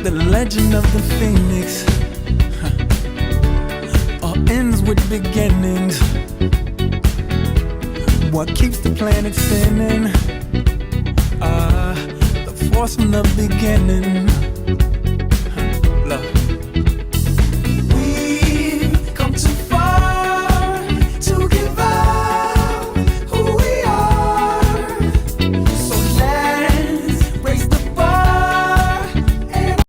The legend of the phoenix all ends with beginnings. What keeps the planet spinning? The force from the beginning.